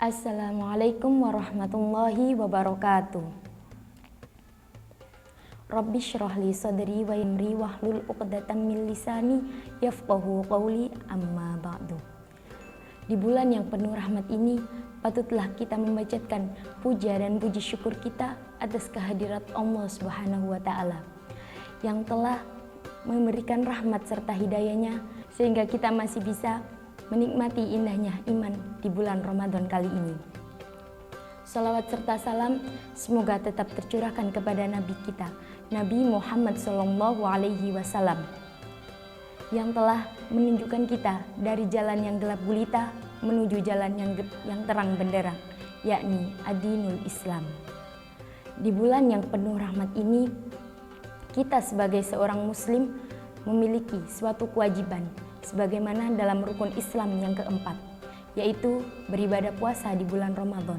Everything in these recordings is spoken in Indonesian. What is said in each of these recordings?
Assalamualaikum warahmatullahi wabarakatuh. Rabbi syrah li sadri wa yassir wahlul 'uqdatam min lisani yafqahu qawli, amma ba'du. Di bulan yang penuh rahmat ini, patutlah kita memanjatkan puja dan puji syukur kita atas kehadirat Allah Subhanahu wa Ta'ala yang telah memberikan rahmat serta hidayahnya sehingga kita masih bisa menikmati indahnya iman di bulan Ramadan kali ini. Salawat serta salam semoga tetap tercurahkan kepada Nabi kita, Nabi Muhammad SAW, yang telah menunjukkan kita dari jalan yang gelap gulita menuju jalan yang terang benderang, yakni ad-dinul Islam. Di bulan yang penuh rahmat ini, kita sebagai seorang muslim memiliki suatu kewajiban sebagaimana dalam rukun Islam yang keempat, yaitu beribadah puasa di bulan Ramadan.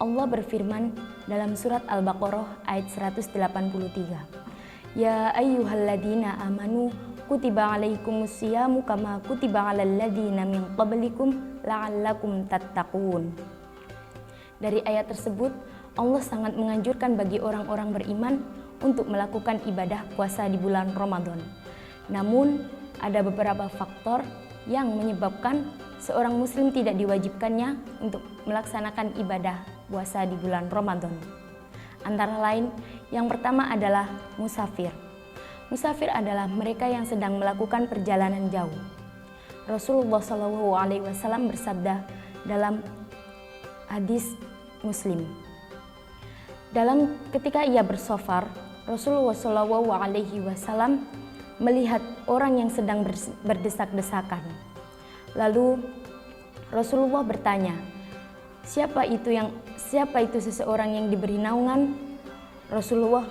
Allah berfirman dalam surat Al-Baqarah ayat 183, Ya ayyuhalladzina amanu kutiba alaikumus siyamu kama kutiba alal ladzina min qablikum la'allakum tattaqun. Dari ayat tersebut, Allah sangat menganjurkan bagi orang-orang beriman untuk melakukan ibadah puasa di bulan Ramadan. Namun, ada beberapa faktor yang menyebabkan seorang muslim tidak diwajibkannya untuk melaksanakan ibadah puasa di bulan Ramadan. Antara lain, yang pertama adalah musafir. Musafir adalah mereka yang sedang melakukan perjalanan jauh. Rasulullah SAW bersabda dalam hadis Muslim, ketika ia bersafar, Rasulullah SAW melihat orang yang sedang berdesak-desakan. Lalu Rasulullah bertanya, siapa itu seseorang yang diberi naungan? Rasulullah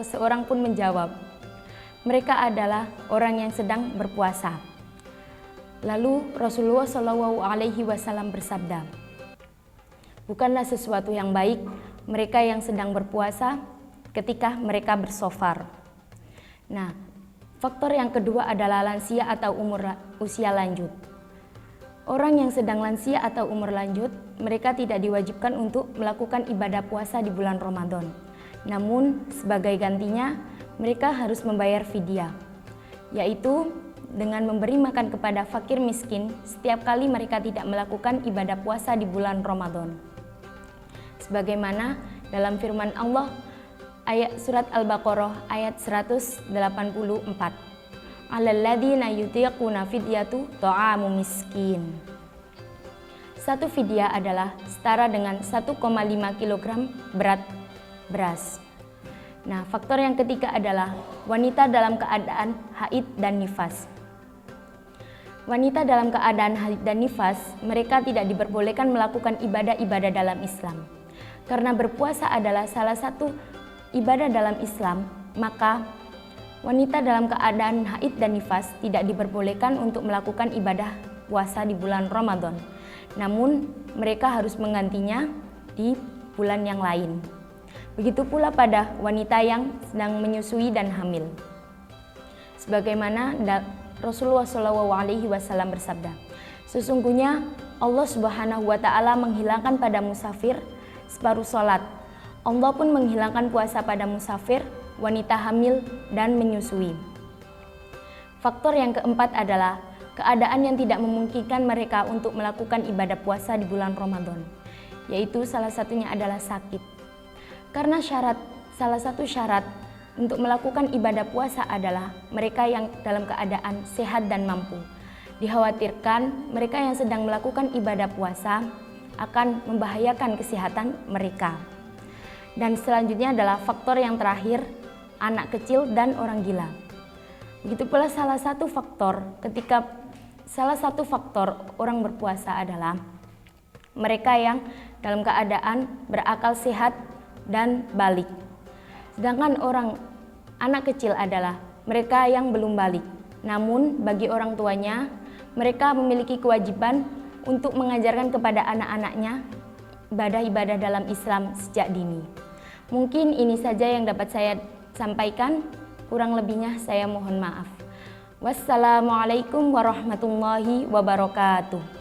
seorang pun menjawab, mereka adalah orang yang sedang berpuasa. Lalu Rasulullah SAW bersabda, bukanlah sesuatu yang baik mereka yang sedang berpuasa ketika mereka bersafar. Nah, faktor yang kedua adalah lansia atau usia lanjut. Orang yang sedang lansia atau umur lanjut, mereka tidak diwajibkan untuk melakukan ibadah puasa di bulan Ramadan. Namun, sebagai gantinya, mereka harus membayar fidyah, yaitu dengan memberi makan kepada fakir miskin setiap kali mereka tidak melakukan ibadah puasa di bulan Ramadan. Sebagaimana dalam firman Allah, ayat surat Al-Baqarah ayat 184. Alalladzina yutiquna fidyatu ta'amu miskin. Satu fidyah adalah setara dengan 1,5 kg berat beras. Nah, faktor yang ketiga adalah wanita dalam keadaan haid dan nifas. Wanita dalam keadaan haid dan nifas, mereka tidak diperbolehkan melakukan ibadah-ibadah dalam Islam. Karena berpuasa adalah salah satu ibadah dalam Islam, maka wanita dalam keadaan haid dan nifas tidak diperbolehkan untuk melakukan ibadah puasa di bulan Ramadan. Namun, mereka harus menggantinya di bulan yang lain. Begitu pula pada wanita yang sedang menyusui dan hamil. Sebagaimana Rasulullah SAW bersabda, sesungguhnya Allah Subhanahu wa Ta'ala menghilangkan pada musafir separuh sholat. Allah pun menghilangkan puasa pada musafir, wanita hamil, dan menyusui. Faktor yang keempat adalah keadaan yang tidak memungkinkan mereka untuk melakukan ibadah puasa di bulan Ramadan, yaitu salah satunya adalah sakit. Karena salah satu syarat untuk melakukan ibadah puasa adalah mereka yang dalam keadaan sehat dan mampu. Dikhawatirkan mereka yang sedang melakukan ibadah puasa akan membahayakan kesehatan mereka. Dan selanjutnya adalah faktor yang terakhir, anak kecil dan orang gila. Begitu pula salah satu faktor orang berpuasa adalah mereka yang dalam keadaan berakal sehat dan balik. Sedangkan anak kecil adalah mereka yang belum balik. Namun bagi orang tuanya, mereka memiliki kewajiban untuk mengajarkan kepada anak-anaknya ibadah-ibadah dalam Islam sejak dini. Mungkin ini saja yang dapat saya sampaikan, kurang lebihnya saya mohon maaf. Wassalamualaikum warahmatullahi wabarakatuh.